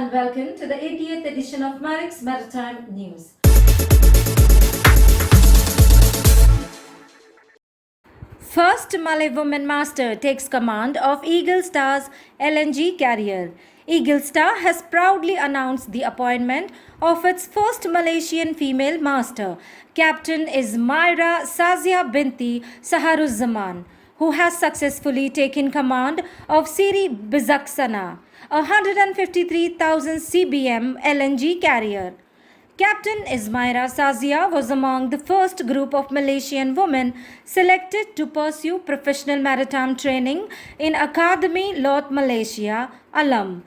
and welcome to the 80th edition of Marex Maritime News. First Malay woman master takes command of EAGLESTAR'S LNG carrier. EAGLESTAR has proudly announced the appointment of its first Malaysian female master. Captain is Myra Sazia binti Saharuzzaman, who has successfully taken command of Siri Bizaksana, a 153,000 cbm LNG carrier. Captain Ismaira Sazia was among the first group of Malaysian women selected to pursue professional maritime training in Academy Lot Malaysia, Alum,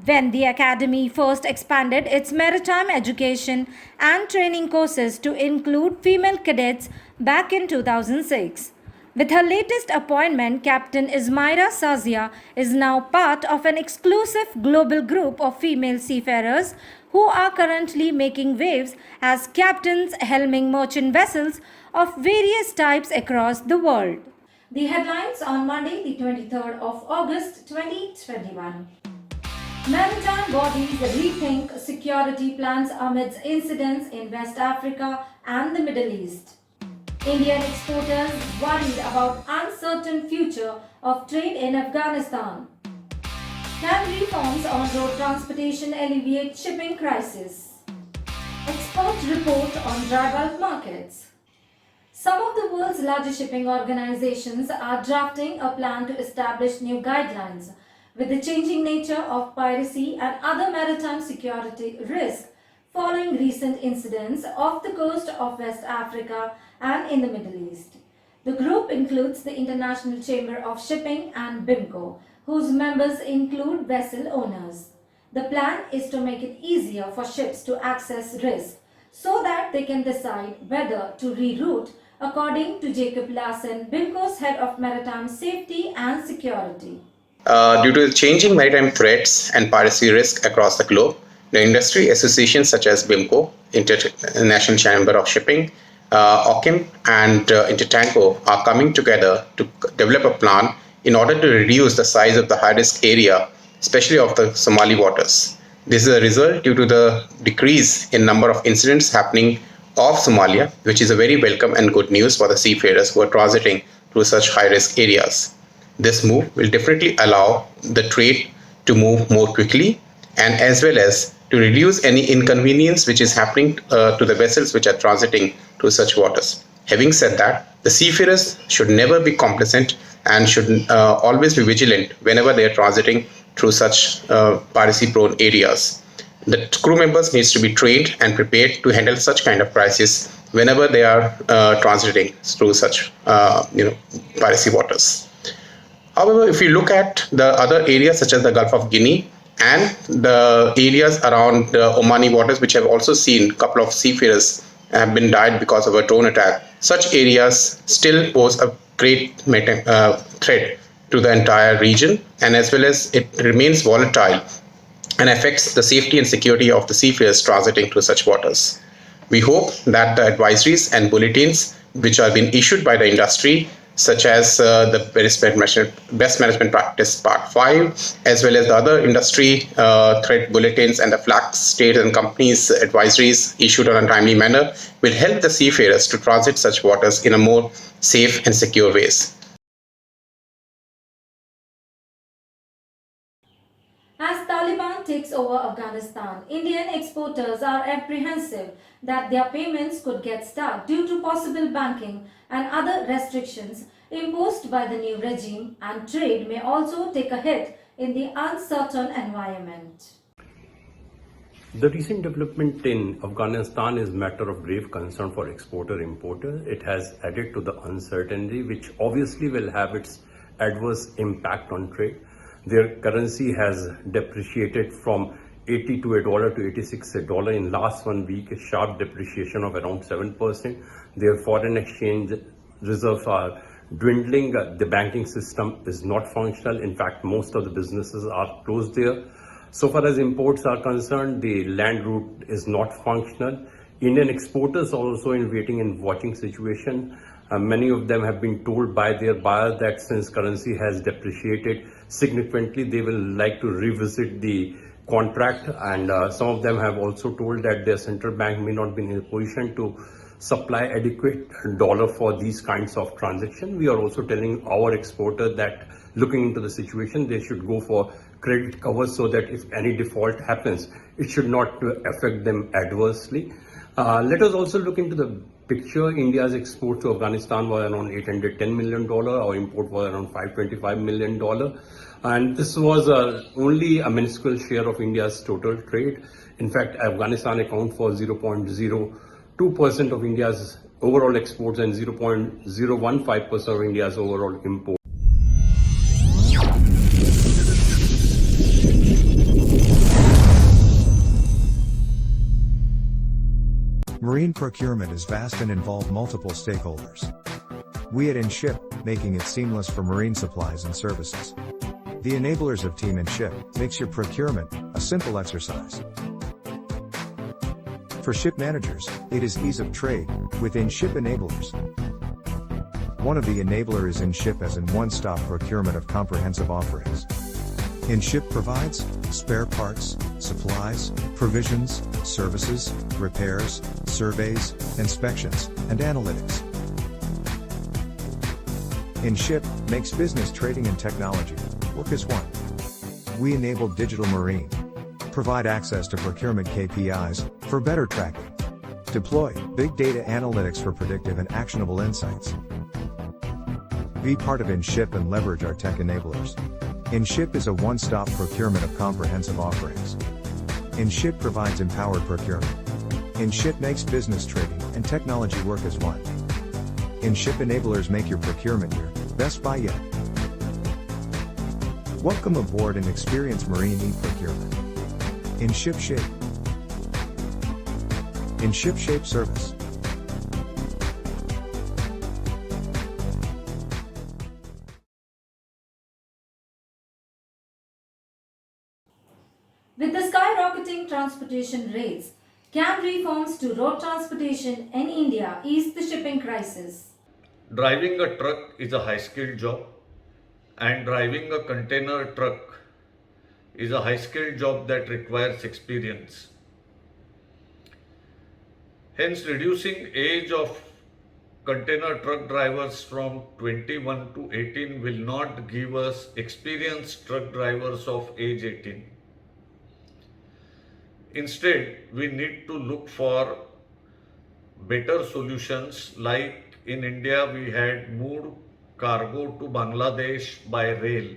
when the academy first expanded its maritime education and training courses to include female cadets back in 2006. With her latest appointment, Captain Ismaira Sazia is now part of an exclusive global group of female seafarers who are currently making waves as captains helming merchant vessels of various types across the world. The headlines on Monday, the 23rd of August 2021. Maritime bodies rethink security plans amidst incidents in West Africa and the Middle East. Indian exporters worried about uncertain future of trade in Afghanistan. Can reforms on road transportation alleviate shipping crisis? Export report on dry bulk markets. Some of the world's largest shipping organizations are drafting a plan to establish new guidelines with the changing nature of piracy and other maritime security risks following recent incidents off the coast of West Africa and in the Middle East. The group includes the International Chamber of Shipping and BIMCO, whose members include vessel owners. The plan is to make it easier for ships to access risk so that they can decide whether to reroute, according to Jacob Larsen, BIMCO's head of maritime safety and security. Due to the changing maritime threats and piracy risk across the globe, the industry associations such as BIMCO, International Chamber of Shipping, OCIM and Intertanko are coming together to develop a plan in order to reduce the size of the high-risk area, especially of the Somali waters. This is a result due to the decrease in number of incidents happening off Somalia, which is a very welcome and good news for the seafarers who are transiting through such high-risk areas. This move will definitely allow the trade to move more quickly and as well as to reduce any inconvenience which is happening to the vessels which are transiting through such waters. Having said that, the seafarers should never be complacent and should always be vigilant whenever they are transiting through such piracy-prone areas. The crew members needs to be trained and prepared to handle such kind of crisis whenever they are transiting through such piracy waters. However, if you look at the other areas such as the Gulf of Guinea and the areas around the Omani waters, which have also seen a couple of seafarers have been died because of a drone attack, such areas still pose a great threat to the entire region, and as well as it remains volatile and affects the safety and security of the seafarers transiting through such waters. We hope that the advisories and bulletins which are being issued by the industry, such as the Best Management Practice Part 5, as well as the other industry threat bulletins and the flag state and companies advisories issued on a timely manner, will help the seafarers to transit such waters in a more safe and secure ways. As Taliban takes over Afghanistan, Indian exporters are apprehensive that their payments could get stuck due to possible banking and other restrictions imposed by the new regime, and trade may also take a hit in the uncertain environment. The recent development in Afghanistan is a matter of grave concern for exporter-importer. It has added to the uncertainty, which obviously will have its adverse impact on trade. Their currency has depreciated from 80 to $1 to 86 $1 in last 1 week, a sharp depreciation of around 7%. Their foreign exchange reserves are dwindling. The banking system is not functional. In fact, most of the businesses are closed there. So far as imports are concerned, the land route is not functional. Indian exporters are also in waiting and watching situation. Many of them have been told by their buyers that since currency has depreciated significantly, they will like to revisit the contract, and some of them have also told that their central bank may not be in a position to supply adequate dollar for these kinds of transactions. We are also telling our exporter that looking into the situation, they should go for credit cover so that if any default happens, it should not affect them adversely. Let us also look into the picture. India's export to Afghanistan was around $810 million. Our import was around $525 million. And this was only a minuscule share of India's total trade. In fact, Afghanistan accounts for 0.02% of India's overall exports and 0.015% of India's overall imports. Marine procurement is vast and involve multiple stakeholders. We at InShip, making it seamless for marine supplies and services. The enablers of Team InShip makes your procurement a simple exercise. For ship managers, it is ease of trade with InShip enablers. One of the enabler is InShip as in one-stop procurement of comprehensive offerings. InShip provides spare parts, supplies, provisions, services, repairs, surveys, inspections, and analytics. InShip makes business trading and technology work as one. We enable digital marine, provide access to procurement KPIs for better tracking, deploy big data analytics for predictive and actionable insights. Be part of InShip and leverage our tech enablers. InShip is a one-stop procurement of comprehensive offerings. InShip provides empowered procurement. InShip makes business trading and technology work as one. InShip enablers make your procurement your best buy yet. Welcome aboard and experience marine e-procurement. InShip Shape. InShip Shape service. With the skyrocketing transportation rates, can reforms to road transportation in India ease the shipping crisis? Driving a truck is a high skilled job, and driving a container truck is a high skilled job that requires experience. Hence, reducing age of container truck drivers from 21 to 18 will not give us experienced truck drivers of age 18. Instead, we need to look for better solutions. Like in India, we had moved cargo to Bangladesh by rail.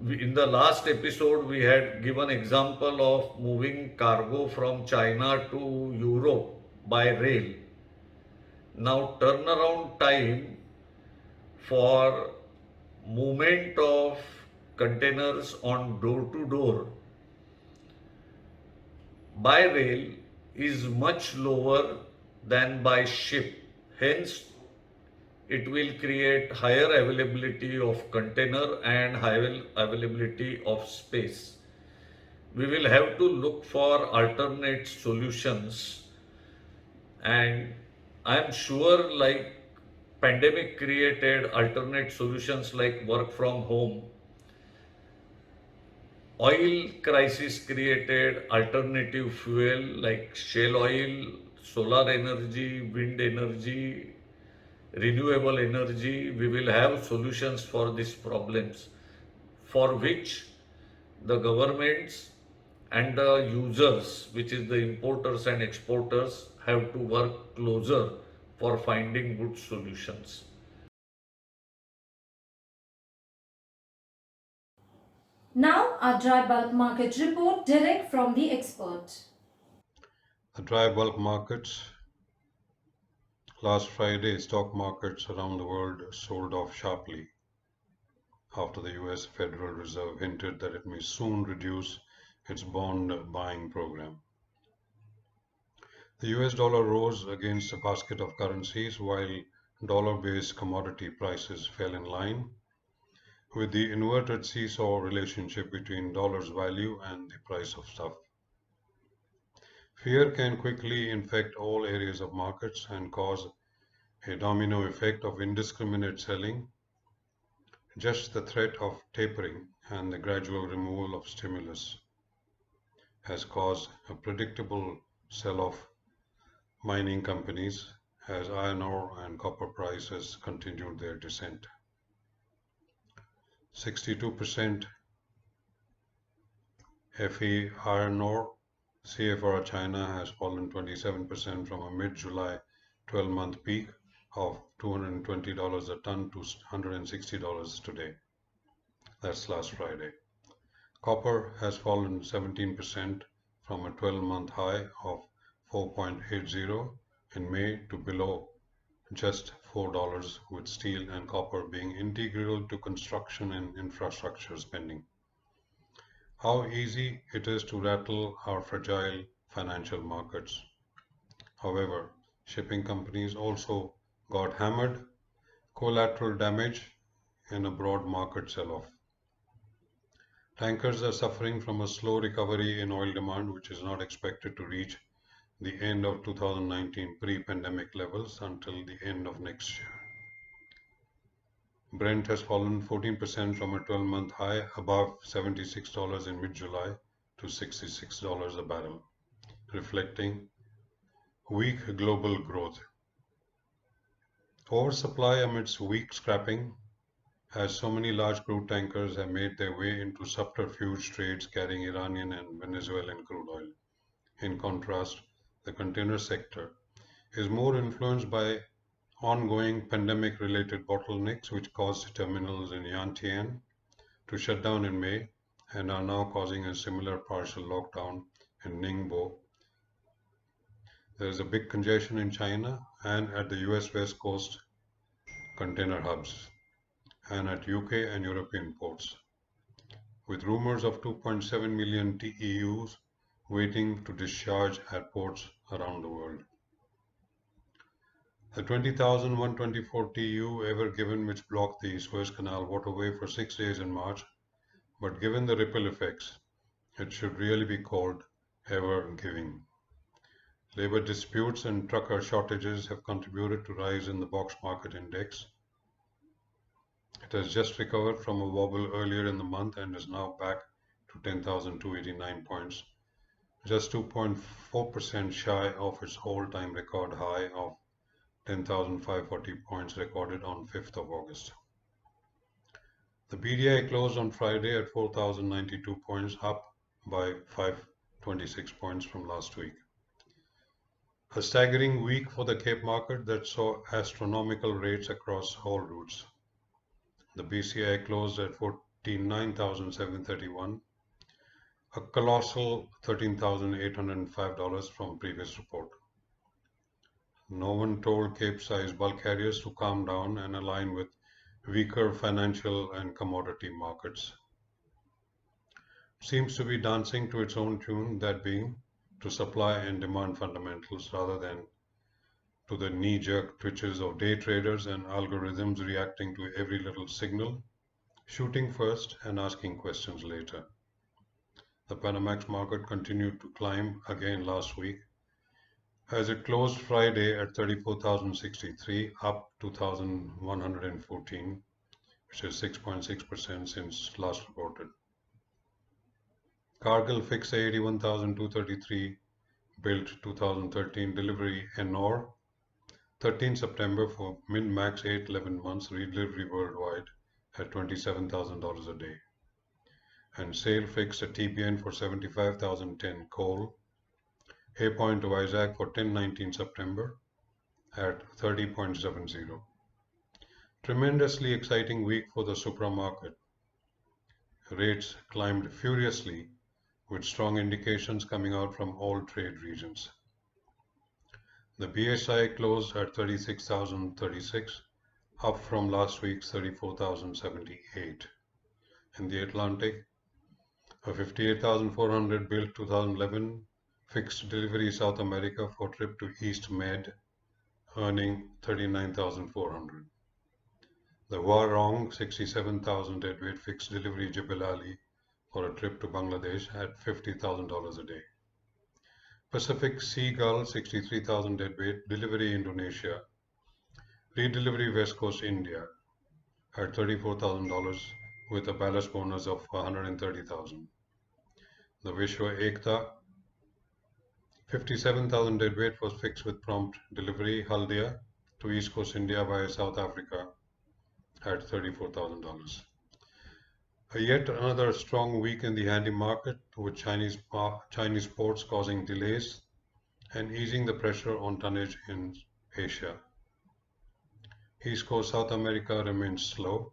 In the last episode, we had given example of moving cargo from China to Europe by rail. Now, turnaround time for movement of containers on door to door by rail is much lower than by ship. Hence, it will create higher availability of container and higher availability of space. We will have to look for alternate solutions, and I am sure like pandemic created alternate solutions like work from home. Oil crisis created alternative fuel like shale oil, solar energy, wind energy, renewable energy. We will have solutions for these problems, for which the governments and the users, which is the importers and exporters, have to work closer for finding good solutions. Now, our dry bulk market report direct from the expert. The dry bulk markets. Last Friday, stock markets around the world sold off sharply after the US Federal Reserve hinted that it may soon reduce its bond buying program. The US dollar rose against a basket of currencies while dollar-based commodity prices fell in line with the inverted seesaw relationship between dollar's value and the price of stuff. Fear can quickly infect all areas of markets and cause a domino effect of indiscriminate selling Just the threat of tapering and the gradual removal of stimulus has caused a predictable sell-off mining companies as iron ore and copper prices continued their descent. 62% Fe iron ore CFR China has fallen 27% from a mid-July 12-month peak of $220 a ton to $160 today. That's last Friday. Copper has fallen 17% from a 12-month high of 4.80 in May to below just $4, with steel and copper being integral to construction and infrastructure spending. How easy it is to rattle our fragile financial markets. However, shipping companies also got hammered, collateral damage in a broad market sell-off. Tankers are suffering from a slow recovery in oil demand, which is not expected to reach the end of 2019 pre-pandemic levels until the end of next year. Brent has fallen 14% from a 12-month high above $76 in mid-July to $66 a barrel, reflecting weak global growth. Oversupply amidst weak scrapping, as so many large crude tankers have made their way into subterfuge trades carrying Iranian and Venezuelan crude oil. In contrast, the container sector is more influenced by ongoing pandemic-related bottlenecks which caused terminals in Yantian to shut down in May and are now causing a similar partial lockdown in Ningbo. There is a big congestion in China and at the US West Coast container hubs and at UK and European ports, with rumors of 2.7 million TEUs waiting to discharge at ports around the world. The 20,124 TEU Ever Given, which blocked the Suez Canal waterway for 6 days in March, but given the ripple effects, it should really be called Ever Giving. Labor disputes and trucker shortages have contributed to rise in the box market index. It has just recovered from a wobble earlier in the month and is now back to 10,289 points, just 2.4% shy of its all-time record high of 10,540 points recorded on 5th of August. The BDI closed on Friday at 4,092 points, up by 526 points from last week. A staggering week for the Cape market that saw astronomical rates across all routes. The BCI closed at 49,731, a colossal $13,805 from previous report. No one told Cape-sized bulk carriers to calm down and align with weaker financial and commodity markets. It seems to be dancing to its own tune, that being to supply and demand fundamentals rather than to the knee-jerk twitches of day traders and algorithms reacting to every little signal, shooting first and asking questions later. The Panamax market continued to climb again last week as it closed Friday at 34,063, up 2,114, which is 6.6% since last reported. Cargill fixed 81,233, built 2013 delivery NOR, 13 September for min-max 8-11 months redelivery worldwide at $27,000 a day. And Sale fixed a TBN for 75,010 coal, A Point to Isaac for 10-19 September at 30.70. Tremendously exciting week for the Supra market. Rates climbed furiously with strong indications coming out from all trade regions. The BSI closed at 36,036, up from last week's 34,078. In the Atlantic, a 58,400 built 2011 fixed delivery South America for trip to East Med, earning 39,400. The Warong 67,000 deadweight fixed delivery Jebel Ali for a trip to Bangladesh at $50,000 a day. Pacific Seagull 63,000 deadweight delivery Indonesia, redelivery West Coast India at $34,000 with a ballast bonus of $130,000. The Vishwa Ekta 57,000 deadweight was fixed with prompt delivery Haldia to East Coast India via South Africa at $34,000. Yet another strong week in the handy market, with Chinese ports causing delays and easing the pressure on tonnage in Asia. East Coast South America remains slow.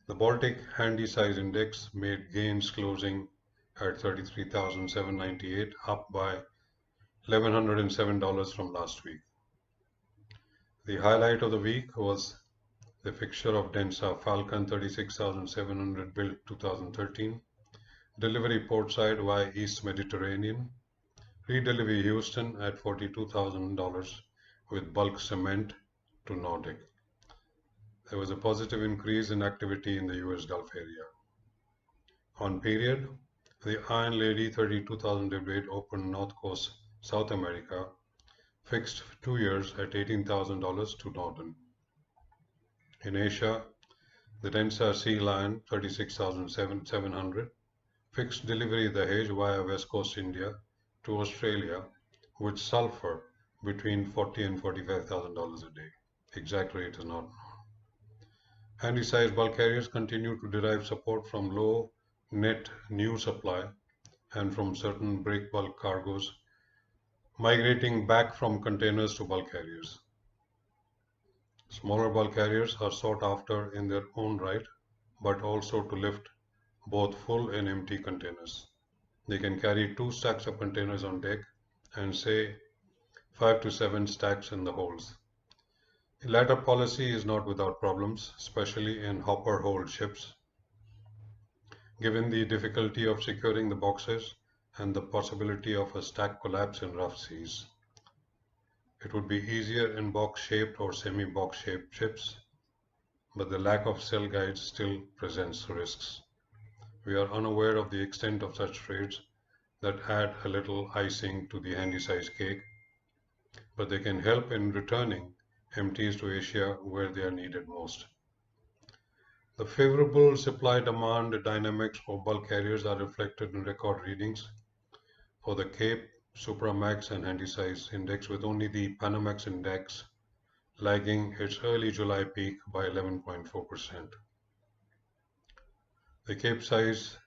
The Baltic Handysize Index made gains, closing at 33,798, up by $1,107 from last week. The highlight of the week was the fixture of Densa Falcon 36,700, built 2013, delivery portside via East Mediterranean, redelivery Houston at $42,000 with bulk cement to Nordic. There was a positive increase in activity in the US Gulf area. On period, the Iron Lady 32,000 deadweight opened North Coast South America, fixed 2 years at $18,000 to Northern. In Asia, the Densa Sea Lion 36,700 fixed delivery Dahej via West Coast India to Australia with sulfur between $40,000 and $45,000 a day. Exact rate is not known. Handy-size bulk carriers continue to derive support from low net new supply and from certain break bulk cargoes migrating back from containers to bulk carriers. Smaller bulk carriers are sought after in their own right, but also to lift both full and empty containers. They can carry 2 stacks of containers on deck and say 5 to 7 stacks in the holds. The latter policy is not without problems, especially in hopper-hold ships, given the difficulty of securing the boxes and the possibility of a stack collapse in rough seas. It would be easier in box-shaped or semi-box-shaped ships, but the lack of cell guides still presents risks. We are unaware of the extent of such trades that add a little icing to the handy-size cake, but they can help in returning empties to Asia where they are needed most. The favorable supply-demand dynamics for bulk carriers are reflected in record readings for the Cape, Supramax and Handysize index, with only the Panamax index lagging its early July peak by 11.4%. The Capesize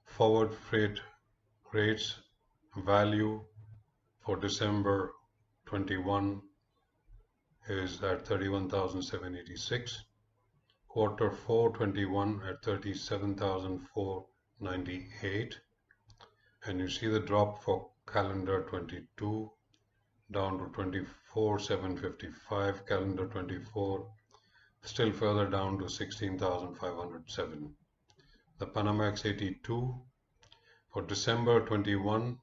forward freight rates value for December 21 is at 31,786, quarter 4 21 at 37,498, and you see the drop for calendar 22 down to 24,755, calendar 24 still further down to 16,507. The Panamax 82 for December 21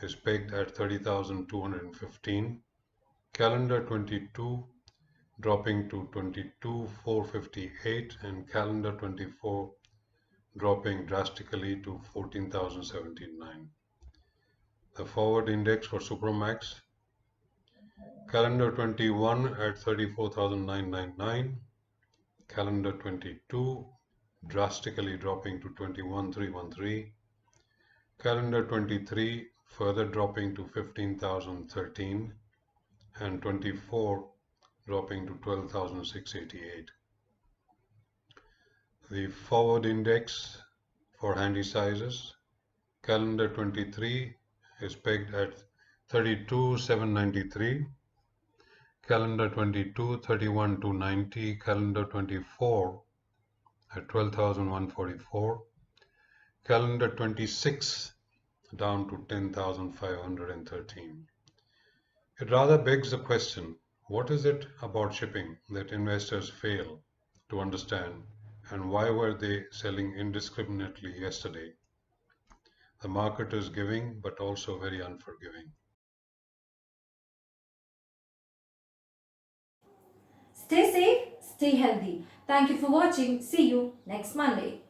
is pegged at 30,215, calendar 22 dropping to 22,458, and calendar 24 dropping drastically to 14,079. The forward index for Supramax, calendar 21 at 34,999, calendar 22 drastically dropping to 21,313, calendar 23 further dropping to 15,013, and 24 dropping to 12,688. The forward index for handy sizes, calendar 23 is pegged at 32,793, calendar 22 31,290, calendar 24 at 12,144, calendar 26 down to 10,513. It rather begs the question, what is it about shipping that investors fail to understand, and why were they selling indiscriminately yesterday? The market is giving but also very unforgiving. Stay safe, stay healthy. Thank you for watching. See you next Monday.